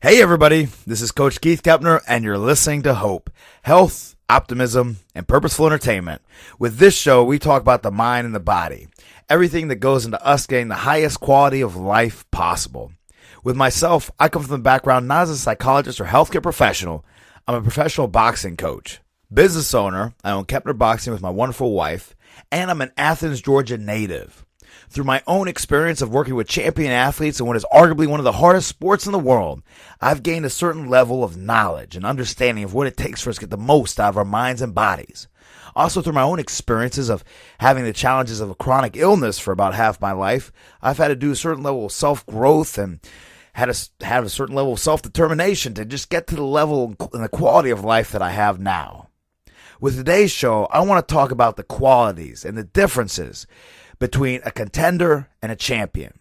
Hey everybody, this is Coach Keith Keppner and you're listening to Hope, Health, Optimism, and Purposeful Entertainment. With this show, we talk about the mind and the body, everything that goes into us getting the highest quality of life possible. With myself, I come from the background not as a psychologist or healthcare professional. I'm a professional boxing coach, business owner. I own Keppner Boxing with my wonderful wife, and I'm an Athens, Georgia native. Through my own experience of working with champion athletes in what is arguably one of the hardest sports in the world, I've gained a certain level of knowledge and understanding of what it takes for us to get the most out of our minds and bodies. Also, through my own experiences of having the challenges of a chronic illness for about half my life, I've had to do a certain level of self-growth and had to have a certain level of self-determination to just get to the level and the quality of life that I have now. With today's show, I want to talk about the qualities and the differences between a contender and a champion,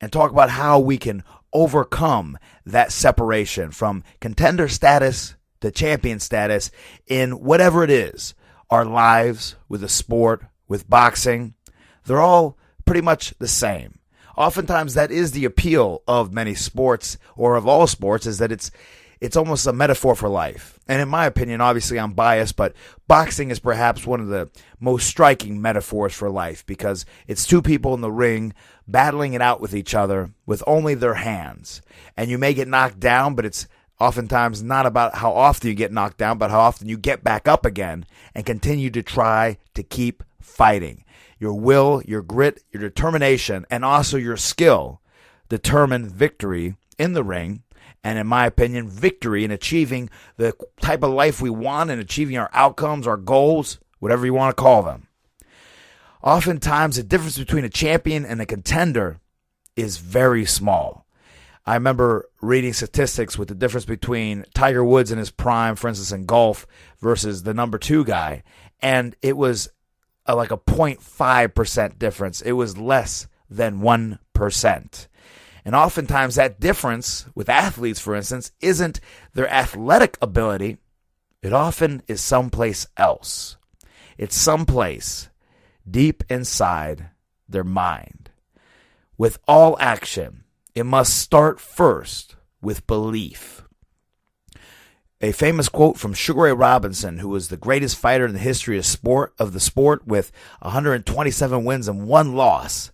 and talk about how we can overcome that separation from contender status to champion status in whatever it is, our lives, with the sport, with boxing. They're all pretty much the same. Oftentimes that is the appeal of many sports, or of all sports, is that it's almost a metaphor for life. And in my opinion, obviously I'm biased, but boxing is perhaps one of the most striking metaphors for life, because it's two people in the ring battling it out with each other with only their hands. And you may get knocked down, but it's oftentimes not about how often you get knocked down, but how often you get back up again and continue to try to keep fighting. Your will, your grit, your determination, and also your skill determine victory in the ring. And in my opinion, victory in achieving the type of life we want and achieving our outcomes, our goals, whatever you want to call them. Oftentimes, the difference between a champion and a contender is very small. I remember reading statistics with the difference between Tiger Woods in his prime, for instance, in golf, versus the number 2 guy. And it was like a 0.5% difference. It was less than 1%. And oftentimes that difference with athletes, for instance, isn't their athletic ability. It often is someplace else. It's someplace deep inside their mind. With all action, it must start first with belief. A famous quote from Sugar Ray Robinson, who was the greatest fighter in the history of the sport with 127 wins and 1 loss.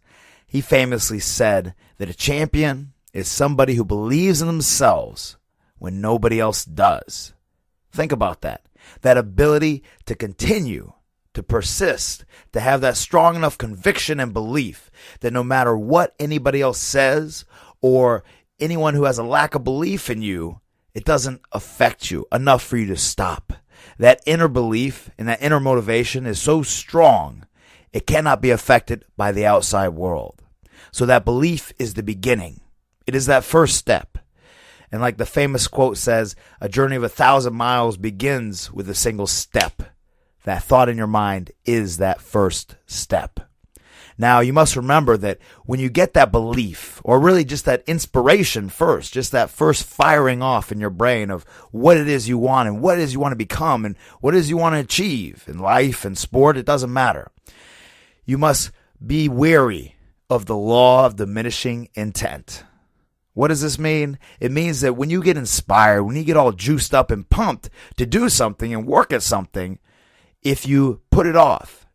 He famously said that a champion is somebody who believes in themselves when nobody else does. Think about that. That ability to continue, to persist, to have that strong enough conviction and belief that no matter what anybody else says or anyone who has a lack of belief in you, it doesn't affect you enough for you to stop. That inner belief and that inner motivation is so strong, it cannot be affected by the outside world. So that belief is the beginning. It is that first step. And like the famous quote says, a journey of 1,000 miles begins with a single step. That thought in your mind is that first step. Now, you must remember that when you get that belief, or really just that inspiration first, just that first firing off in your brain of what it is you want and what it is you want to become and what it is you want to achieve in life and sport, it doesn't matter. You must be wary of the law of diminishing intent. What does this mean? It means that when you get inspired, when you get all juiced up and pumped to do something and work at something, if you put it off,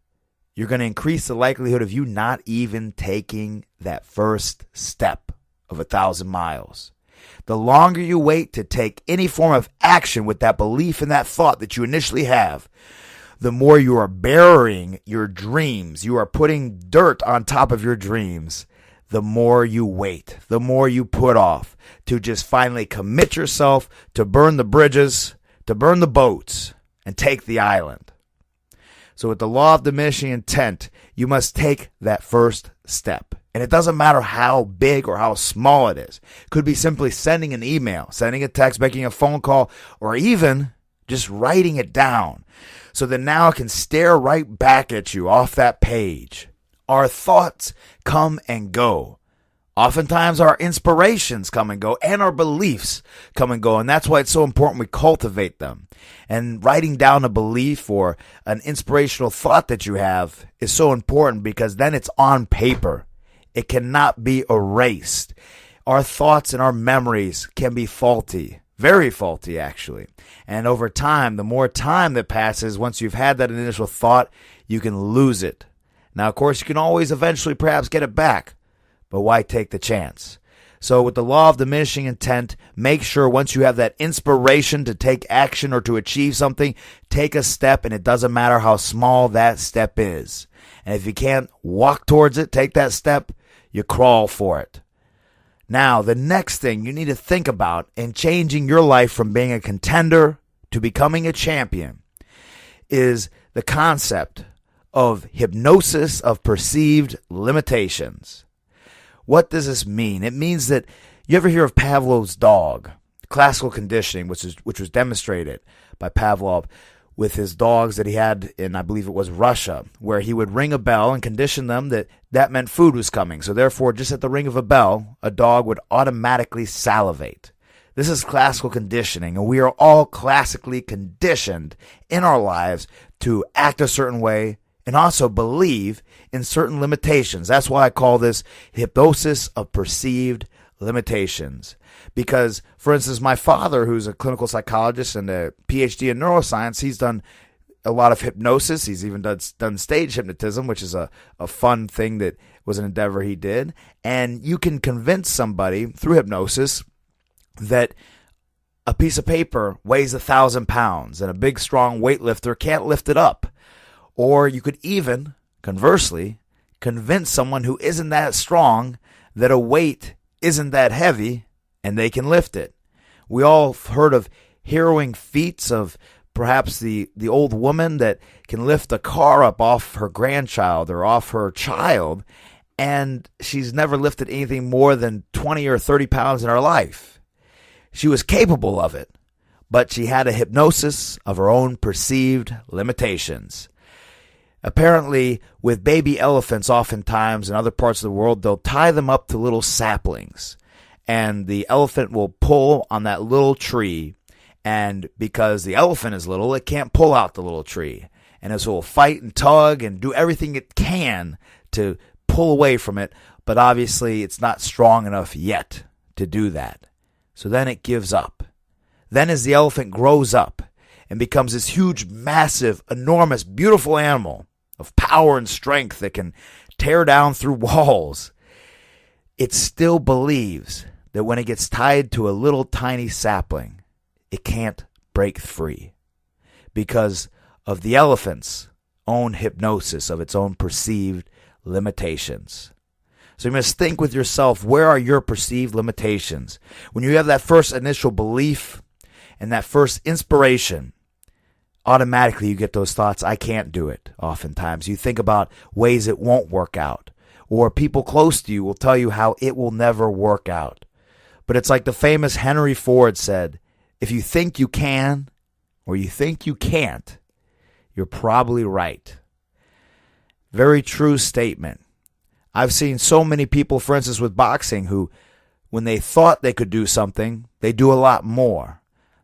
you're going to increase the likelihood of you not even taking that first step of 1,000 miles. The longer you wait to take any form of action with that belief and that thought that you initially have, the more you are burying your dreams, you are putting dirt on top of your dreams, the more you wait, the more you put off to just finally commit yourself to burn the bridges, to burn the boats, and take the island. So with the law of diminishing intent, you must take that first step. And it doesn't matter how big or how small it is. It could be simply sending an email, sending a text, making a phone call, or even just writing it down, so that now it can stare right back at you off that page. Our thoughts come and go. Oftentimes our inspirations come and go, and our beliefs come and go, and that's why it's so important we cultivate them. And writing down a belief or an inspirational thought that you have is so important, because then it's on paper. It cannot be erased. Our thoughts and our memories can be faulty, very faulty actually. And over time, the more time that passes, once you've had that initial thought, you can lose it. Now, of course, you can always eventually perhaps get it back, but why take the chance? So with the law of diminishing intent, make sure once you have that inspiration to take action or to achieve something, take a step, and it doesn't matter how small that step is. And if you can't walk towards it, take that step, you crawl for it. Now, the next thing you need to think about in changing your life from being a contender to becoming a champion is the concept of hypnosis of perceived limitations. What does this mean? It means that you ever hear of Pavlov's dog, classical conditioning, which was demonstrated by Pavlov with his dogs that he had in, I believe it was Russia, where he would ring a bell and condition them that meant food was coming. So therefore, just at the ring of a bell, a dog would automatically salivate. This is classical conditioning, and we are all classically conditioned in our lives to act a certain way and also believe in certain limitations. That's why I call this hypnosis of perceived limitations. Because, for instance, my father, who's a clinical psychologist and a PhD in neuroscience, he's done a lot of hypnosis. He's even done stage hypnotism, which is a fun thing that was an endeavor he did. And you can convince somebody through hypnosis that a piece of paper weighs 1,000 pounds and a big, strong weightlifter can't lift it up. Or you could even, conversely, convince someone who isn't that strong that a weight isn't that heavy and they can lift it. We all have heard of harrowing feats of perhaps the old woman that can lift a car up off her grandchild or off her child, and she's never lifted anything more than 20 or 30 pounds in her life. She was capable of it, but she had a hypnosis of her own perceived limitations. Apparently, with baby elephants, oftentimes in other parts of the world, they'll tie them up to little saplings. And the elephant will pull on that little tree. And because the elephant is little, it can't pull out the little tree. And so it will fight and tug and do everything it can to pull away from it. But obviously, it's not strong enough yet to do that. So then it gives up. Then as the elephant grows up and becomes this huge, massive, enormous, beautiful animal of power and strength that can tear down through walls, it still believes that when it gets tied to a little tiny sapling, it can't break free because of the elephant's own hypnosis of its own perceived limitations. So you must think with yourself, where are your perceived limitations? When you have that first initial belief and that first inspiration, automatically you get those thoughts, I can't do it. Oftentimes you think about ways it won't work out, or people close to you will tell you how it will never work out. But it's like the famous Henry Ford said, if you think you can or you think you can't, you're probably right. Very true statement. I've seen so many people, for instance, with boxing, who, when they thought they could do something, they do a lot more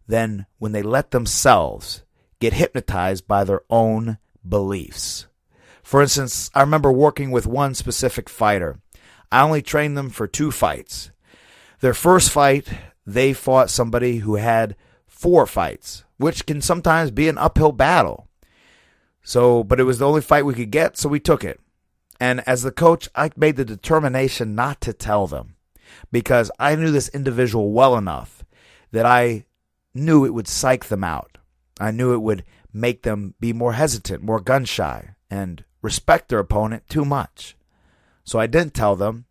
than when they let themselves get hypnotized by their own beliefs. For instance, I remember working with one specific fighter. I only trained them for 2 fights. Their first fight, they fought somebody who had 4 fights, which can sometimes be an uphill battle. But it was the only fight we could get, so we took it. And as the coach, I made the determination not to tell them because I knew this individual well enough that I knew it would psych them out. I knew it would make them be more hesitant, more gun-shy, and respect their opponent too much. So I didn't tell them,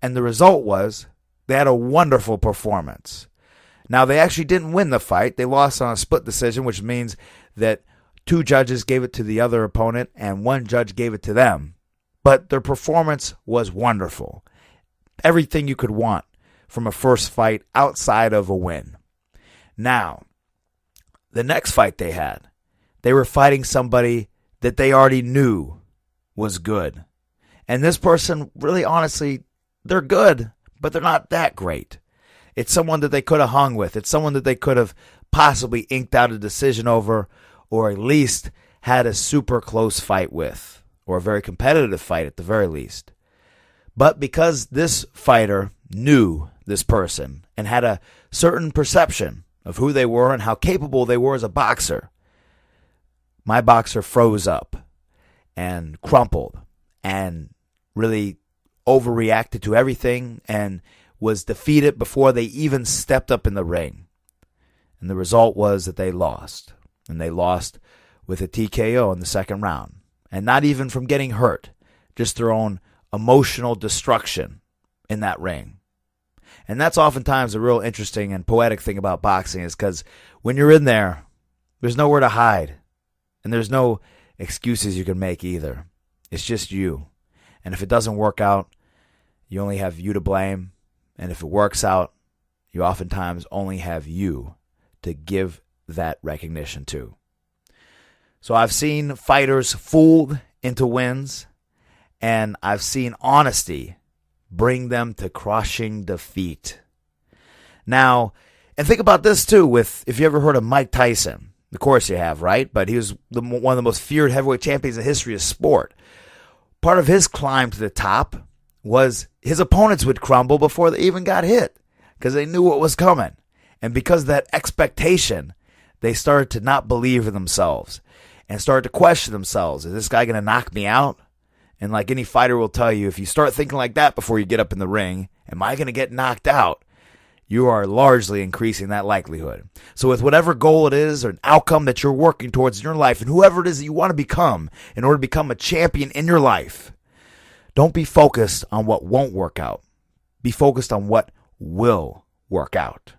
and the result was they had a wonderful performance. Now, they actually didn't win the fight. They lost on a split decision, which means that 2 judges gave it to the other opponent and 1 judge gave it to them. But their performance was wonderful. Everything you could want from a first fight outside of a win. Now, the next fight they had, they were fighting somebody that they already knew was good. And this person, really honestly, they're good, but they're not that great. It's someone that they could have hung with. It's someone that they could have possibly inked out a decision over, or at least had a super close fight with, or a very competitive fight at the very least. But because this fighter knew this person and had a certain perception of who they were and how capable they were as a boxer, my boxer froze up and crumpled and really overreacted to everything and was defeated before they even stepped up in the ring. And the result was that they lost. And they lost with a TKO in the second round. And not even from getting hurt, just their own emotional destruction in that ring. And that's oftentimes a real interesting and poetic thing about boxing, is because when you're in there, there's nowhere to hide. And there's no excuses you can make either. It's just you. And if it doesn't work out, you only have you to blame. And if it works out, you oftentimes only have you to give that recognition to. So I've seen fighters fooled into wins, and I've seen honesty bring them to crushing defeat. Now, and think about this too, with, if you ever heard of Mike Tyson. Of course you have, right? But he was one of the most feared heavyweight champions in the history of sport. Part of his climb to the top was his opponents would crumble before they even got hit because they knew what was coming. And because of that expectation, they started to not believe in themselves and started to question themselves. Is this guy going to knock me out? And like any fighter will tell you, if you start thinking like that before you get up in the ring, am I going to get knocked out? You are largely increasing that likelihood. So with whatever goal it is or an outcome that you're working towards in your life, and whoever it is that you want to become in order to become a champion in your life, don't be focused on what won't work out. Be focused on what will work out.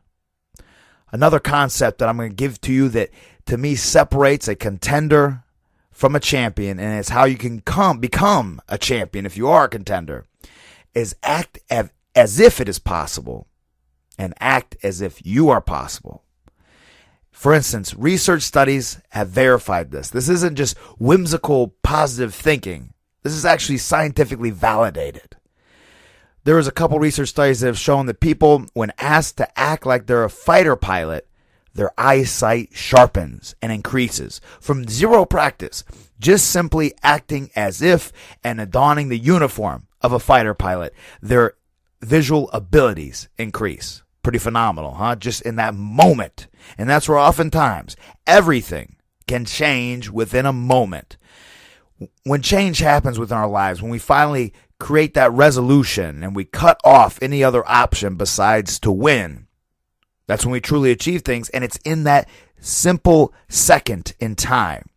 Another concept that I'm going to give to you that to me separates a contender from a champion, and it's how you can become a champion if you are a contender, is act as if it is possible and act as if you are possible. For instance, research studies have verified this. This isn't just whimsical positive thinking. This is actually scientifically validated. There is a couple research studies that have shown that people, when asked to act like they're a fighter pilot, their eyesight sharpens and increases from zero practice, just simply acting as if and adorning the uniform of a fighter pilot. Their visual abilities increase. Pretty phenomenal, huh? Just in that moment. And that's where oftentimes everything can change within a moment. When change happens within our lives, when we finally create that resolution and we cut off any other option besides to win, that's when we truly achieve things, and it's in that simple second in time.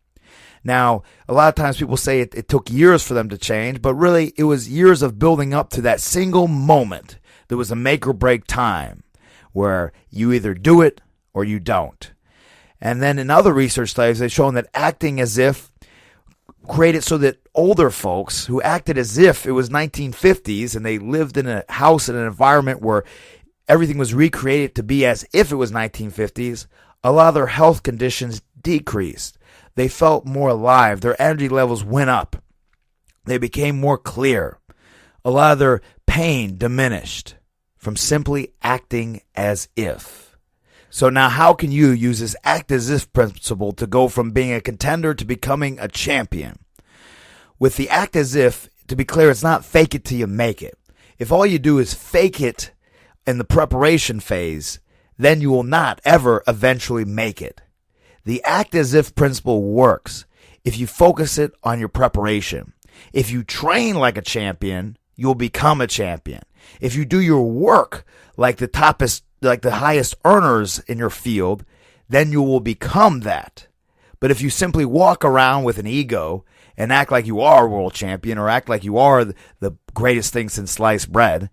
Now, a lot of times people say it took years for them to change, but really it was years of building up to that single moment. There was a make or break time where you either do it or you don't. And then in other research studies, they've shown that acting as if created so that older folks who acted as if it was 1950s and they lived in a house in an environment where everything was recreated to be as if it was 1950s, a lot of their health conditions decreased. They felt more alive. Their energy levels went up. They became more clear. A lot of their pain diminished from simply acting as if. So now how can you use this act as if principle to go from being a contender to becoming a champion? With the act as if, to be clear, it's not fake it till you make it. If all you do is fake it in the preparation phase, then you will not ever eventually make it. The act as if principle works if you focus it on your preparation. If you train like a champion, you'll become a champion. If you do your work like the highest earners in your field, then you will become that. But if you simply walk around with an ego and act like you are a world champion or act like you are the greatest thing since sliced bread,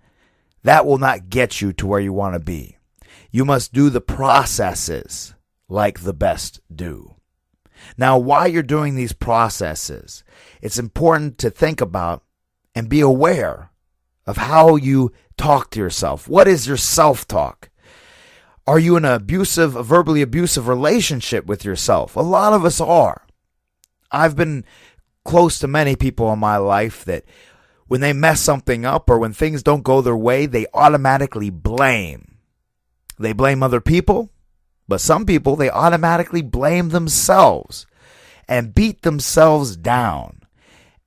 that will not get you to where you want to be. You must do the processes like the best do. Now, while you're doing these processes, it's important to think about and be aware of how you talk to yourself. What is your self-talk? Are you in a verbally abusive relationship with yourself? A lot of us are. I've been close to many people in my life that when they mess something up or when things don't go their way, they automatically blame. They blame other people, but some people, they automatically blame themselves and beat themselves down.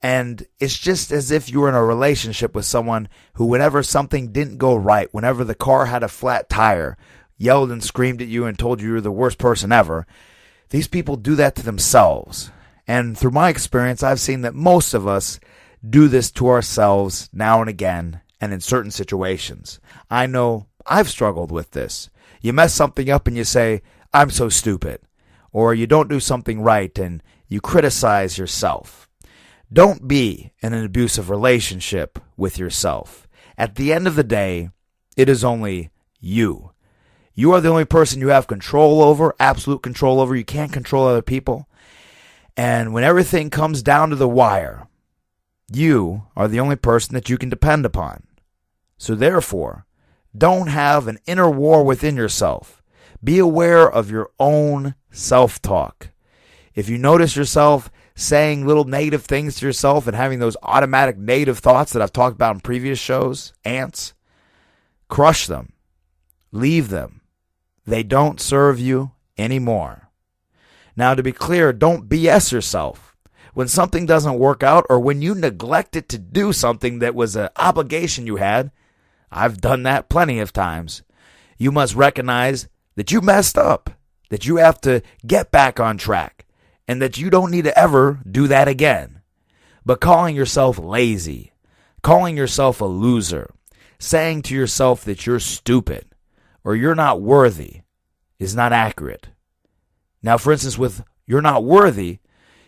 And it's just as if you were in a relationship with someone who, whenever something didn't go right, whenever the car had a flat tire, yelled and screamed at you and told you were the worst person ever. These people do that to themselves. And through my experience, I've seen that most of us do this to ourselves now and again and in certain situations. I know I've struggled with this. You mess something up and you say, I'm so stupid. Or you don't do something right and you criticize yourself. Don't be in an abusive relationship with yourself. At the end of the day, it is only you. You are the only person you have control over, absolute control over. You can't control other people. And when everything comes down to the wire, you are the only person that you can depend upon. So therefore, don't have an inner war within yourself. Be aware of your own self-talk. If you notice yourself saying little negative things to yourself and having those automatic negative thoughts that I've talked about in previous shows, ants, crush them. Leave them. They don't serve you anymore. Now, to be clear, don't BS yourself. When something doesn't work out or when you neglected to do something that was an obligation you had, I've done that plenty of times, you must recognize that you messed up, that you have to get back on track, and that you don't need to ever do that again. But calling yourself lazy, calling yourself a loser, saying to yourself that you're stupid or you're not worthy is not accurate. Now, for instance, with you're not worthy,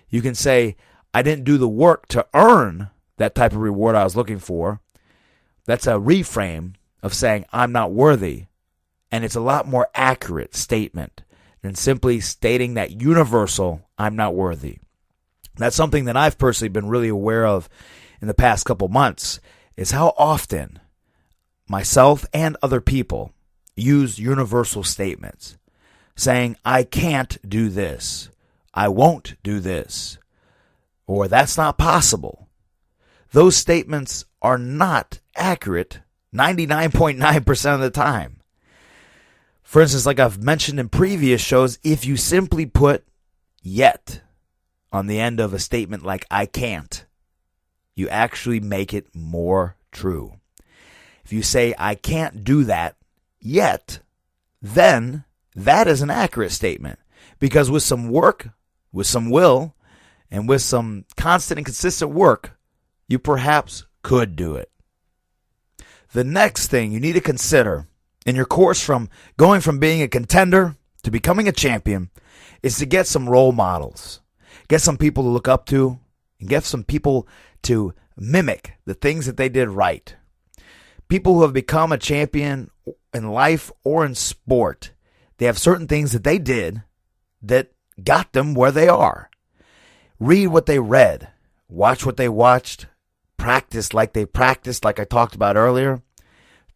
you can say, I didn't do the work to earn that type of reward I was looking for. That's a reframe of saying I'm not worthy. And it's a lot more accurate statement than simply stating that universal I'm not worthy. That's something that I've personally been really aware of in the past couple months, is how often myself and other people use universal statements saying I can't do this, I won't do this, or that's not possible. Those statements are not accurate 99.9% of the time. For instance, like I've mentioned in previous shows, if you simply put yet on the end of a statement like I can't, you actually make it more true. If you say I can't do that yet, then that is an accurate statement. Because with some work, with some will, and with some constant and consistent work, you perhaps could do it. The next thing you need to consider in your course from going from being a contender to becoming a champion is to get some role models. Get some people to look up to and get some people to mimic the things that they did right. People who have become a champion in life or in sport, they have certain things that they did that got them where they are. Read what they read. Watch what they watched. Practice like they practiced, like I talked about earlier.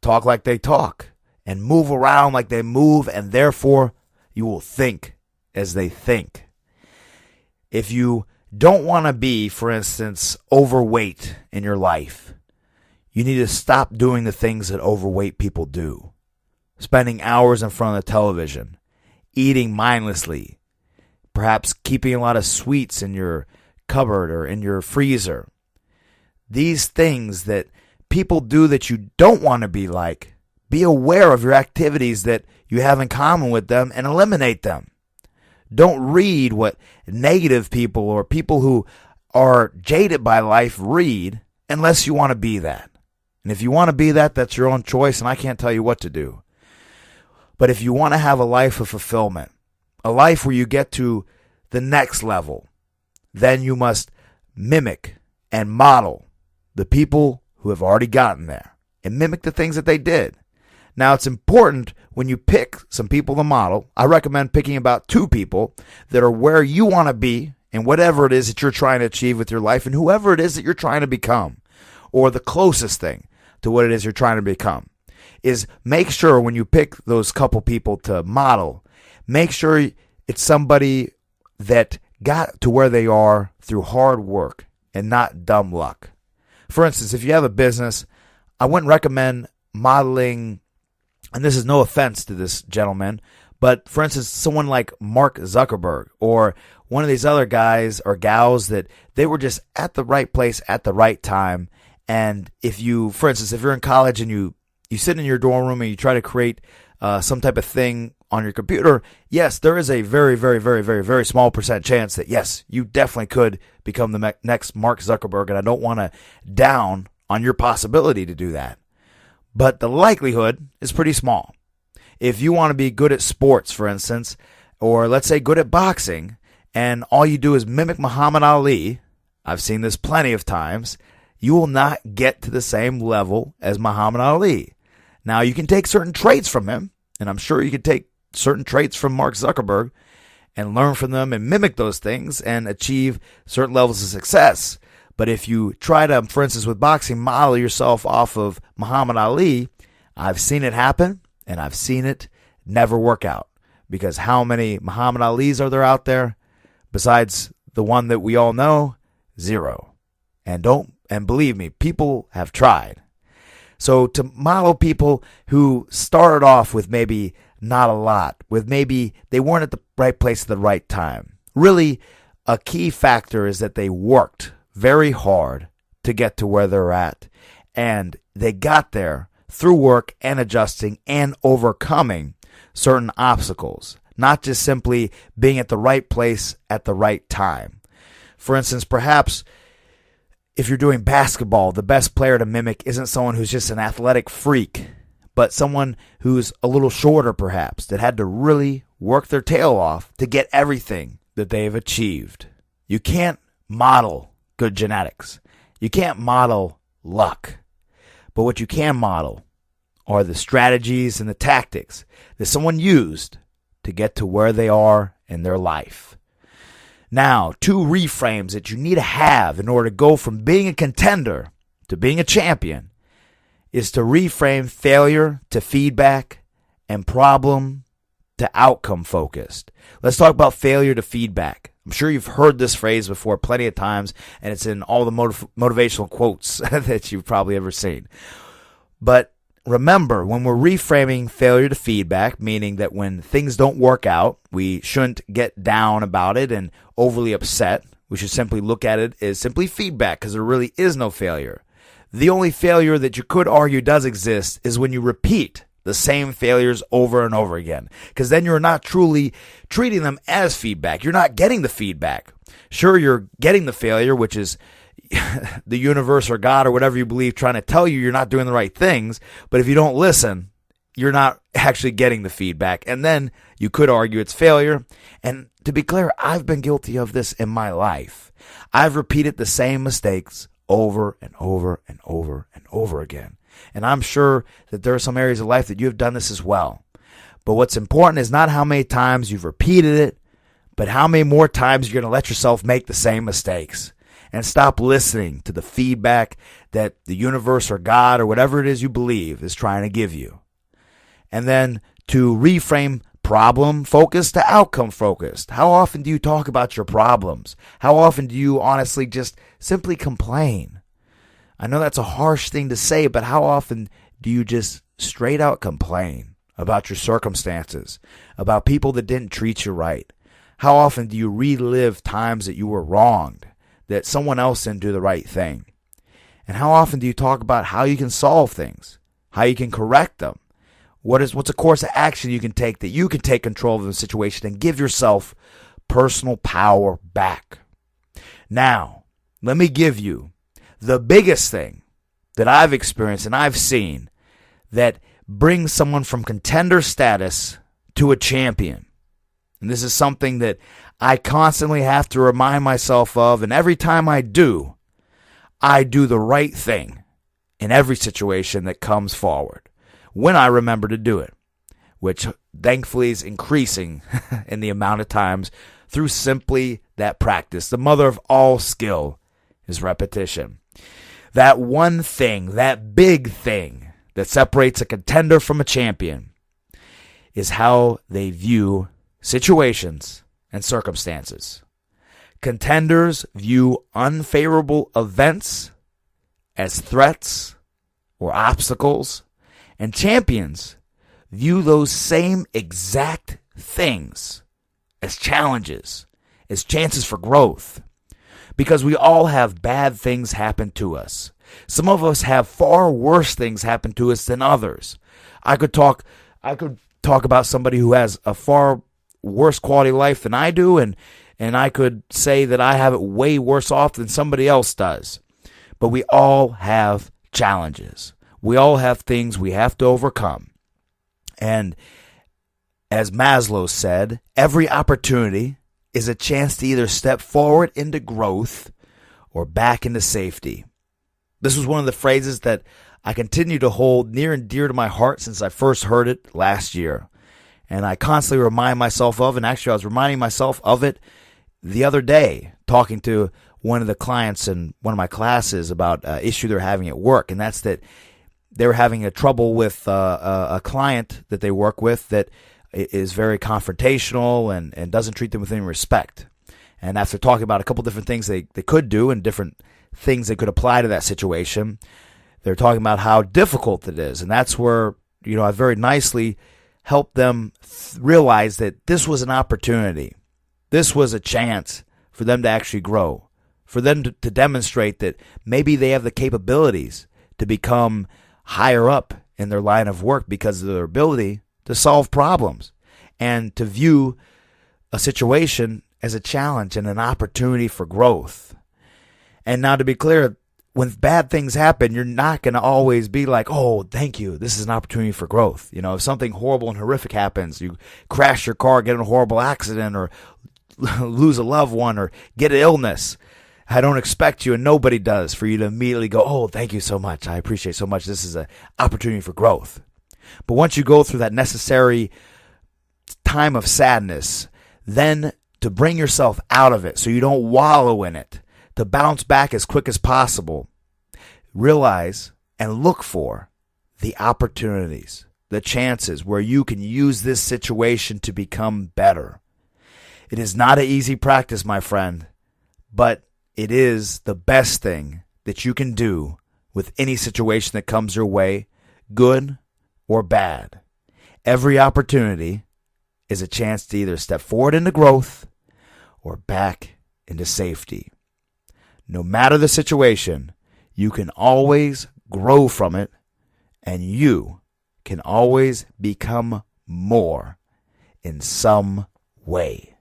Talk like they talk. And move around like they move, and therefore you will think as they think. If you don't want to be, for instance, overweight in your life, you need to stop doing the things that overweight people do. Spending hours in front of the television, eating mindlessly, perhaps keeping a lot of sweets in your cupboard or in your freezer. These things that people do that you don't want to be like, be aware of your activities that you have in common with them and eliminate them. Don't read what negative people or people who are jaded by life read unless you want to be that. And if you want to be that, that's your own choice, and I can't tell you what to do. But if you want to have a life of fulfillment, a life where you get to the next level, then you must mimic and model the people who have already gotten there and mimic the things that they did. Now, it's important when you pick some people to model. I recommend picking about 2 people that are where you want to be and whatever it is that you're trying to achieve with your life and whoever it is that you're trying to become, or the closest thing to what it is you're trying to become. Is make sure when you pick those couple people to model, make sure it's somebody that got to where they are through hard work and not dumb luck. For instance, if you have a business, I wouldn't recommend modeling, and this is no offense to this gentleman, but for instance, someone like Mark Zuckerberg or one of these other guys or gals that they were just at the right place at the right time. And if you, for instance, if you're in college and you sit in your dorm room and you try to create some type of thing on your computer, yes, there is a very, very, very, very, very small percent chance that, yes, you definitely could become the next Mark Zuckerberg. And I don't want to down on your possibility to do that. But the likelihood is pretty small. If you want to be good at sports, for instance, or let's say good at boxing, and all you do is mimic Muhammad Ali, I've seen this plenty of times, you will not get to the same level as Muhammad Ali. Now, you can take certain traits from him, and I'm sure you can take certain traits from Mark Zuckerberg and learn from them and mimic those things and achieve certain levels of success. But if you try to, for instance, with boxing, model yourself off of Muhammad Ali, I've seen it happen, and I've seen it never work out. Because how many Muhammad Alis are there out there? Besides the one that we all know, zero. And believe me, people have tried. So to model people who started off with maybe not a lot, with maybe they weren't at the right place at the right time. Really, a key factor is that they worked very hard to get to where they're at. And they got there through work and adjusting and overcoming certain obstacles, not just simply being at the right place at the right time. For instance, perhaps if you're doing basketball, the best player to mimic isn't someone who's just an athletic freak, but someone who's a little shorter perhaps, that had to really work their tail off to get everything that they've achieved. You can't model good genetics. You can't model luck. But what you can model are the strategies and the tactics that someone used to get to where they are in their life. Now, 2 reframes that you need to have in order to go from being a contender to being a champion is to reframe failure to feedback and problem to outcome focused. Let's talk about failure to feedback. I'm sure you've heard this phrase before plenty of times, and it's in all the motivational quotes that you've probably ever seen. But remember, when we're reframing failure to feedback, meaning that when things don't work out, we shouldn't get down about it and overly upset. We should simply look at it as simply feedback, because there really is no failure. The only failure that you could argue does exist is when you repeat the same failures over and over again, because then you're not truly treating them as feedback. You're not getting the feedback. Sure, you're getting the failure, which is the universe or God or whatever you believe trying to tell you you're not doing the right things, but if you don't listen, you're not actually getting the feedback, and then you could argue it's failure. And to be clear, I've been guilty of this in my life. I've repeated the same mistakes over and over and over and over again. And I'm sure that there are some areas of life that you have done this as well. But what's important is not how many times you've repeated it, but how many more times you're going to let yourself make the same mistakes. And stop listening to the feedback that the universe or God or whatever it is you believe is trying to give you. And then to reframe problem focused to outcome focused. How often do you talk about your problems? How often do you honestly just simply complain? I know that's a harsh thing to say, but how often do you just straight out complain about your circumstances, about people that didn't treat you right? How often do you relive times that you were wronged, that someone else didn't do the right thing? And how often do you talk about how you can solve things, how you can correct them? What's a course of action you can take that you can take control of the situation and give yourself personal power back? Now, let me give you the biggest thing that I've experienced and I've seen that brings someone from contender status to a champion. And this is something that I constantly have to remind myself of, and every time I do the right thing in every situation that comes forward when I remember to do it, which thankfully is increasing in the amount of times through simply that practice. The mother of all skill is repetition. That one thing, that big thing that separates a contender from a champion is how they view situations and circumstances. Contenders view unfavorable events as threats or obstacles, and champions view those same exact things as challenges as chances for growth. Because we all have bad things happen to us. Some of us have far worse things happen to us than others. I could talk about somebody who has a far worse quality of life than I do, and I could say that I have it way worse off than somebody else does. But we all have challenges. We all have things we have to overcome. And as Maslow said, every opportunity is a chance to either step forward into growth or back into safety. This was one of the phrases that I continue to hold near and dear to my heart since I first heard it last year. And I constantly remind myself of, and actually I was reminding myself of it the other day, talking to one of the clients in one of my classes about an issue they're having at work. And that's that they were having a trouble with a client that they work with that is very confrontational and doesn't treat them with any respect. And after talking about a couple different things they could do and different things they could apply to that situation, they're talking about how difficult it is. And that's where, I very nicely helped them realize that this was an opportunity. This was a chance for them to actually grow, for them to demonstrate that maybe they have the capabilities to become higher up in their line of work because of their ability to solve problems and to view a situation as a challenge and an opportunity for growth. And now, to be clear, when bad things happen, you're not going to always be like, oh, thank you, this is an opportunity for growth. If something horrible and horrific happens, you crash your car, get in a horrible accident, or lose a loved one, or get an illness, I don't expect you, and nobody does, for you to immediately go, oh, thank you so much, I appreciate so much, this is an opportunity for growth. But once you go through that necessary time of sadness, then to bring yourself out of it so you don't wallow in it, to bounce back as quick as possible, realize and look for the opportunities, the chances where you can use this situation to become better. It is not an easy practice, my friend, but it is the best thing that you can do with any situation that comes your way, good or bad. Every opportunity is a chance to either step forward into growth or back into safety. No matter the situation, you can always grow from it, and you can always become more in some way.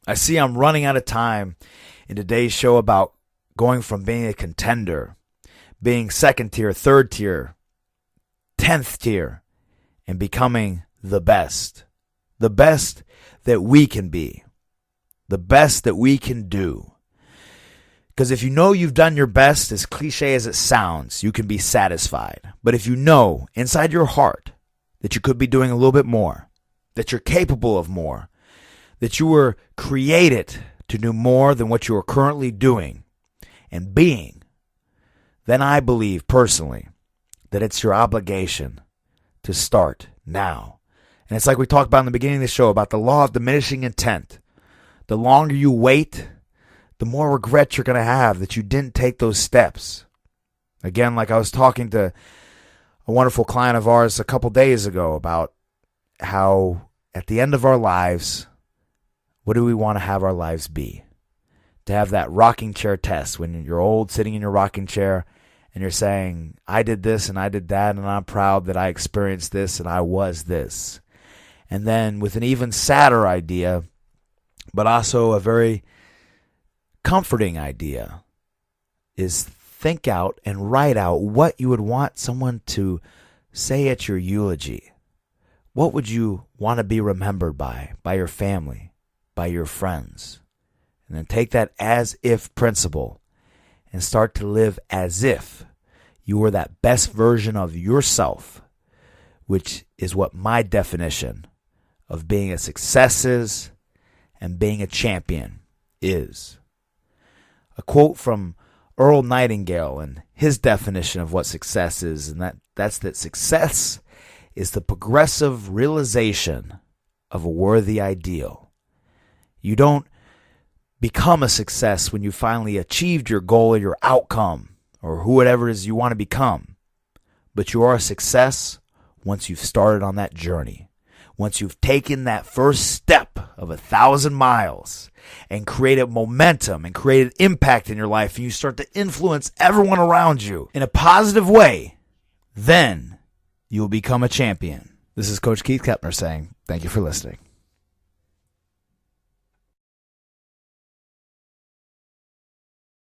I see I'm running out of time in today's show about going from being a contender, being second tier, third tier, 10th tier, and becoming the best that we can be, the best that we can do. Because if you know you've done your best, as cliche as it sounds, you can be satisfied. But if you know inside your heart that you could be doing a little bit more, that you're capable of more, that you were created to do more than what you are currently doing and being, then I believe personally that it's your obligation to start now. And it's like we talked about in the beginning of the show about the law of diminishing intent. The longer you wait, the more regret you're going to have that you didn't take those steps. Again, like I was talking to a wonderful client of ours a couple days ago about how at the end of our lives, what do we want to have our lives be? To have that rocking chair test when you're old, sitting in your rocking chair, and you're saying, I did this and I did that, and I'm proud that I experienced this and I was this. And then with an even sadder idea, but also a very comforting idea, is think out and write out what you would want someone to say at your eulogy. What would you want to be remembered by your family, by your friends? And then take that as if principle and start to live as if you were that best version of yourself, which is what my definition of being a success is and being a champion is. A quote from Earl Nightingale and his definition of what success is, and that's that success is the progressive realization of a worthy ideal. You don't become a success when you finally achieved your goal or your outcome or whatever it is you want to become, but you are a success once you've started on that journey. Once you've taken that first step of 1,000 miles and created momentum and created impact in your life, and you start to influence everyone around you in a positive way, then you'll become a champion. This is Coach Keith Keppner saying thank you for listening.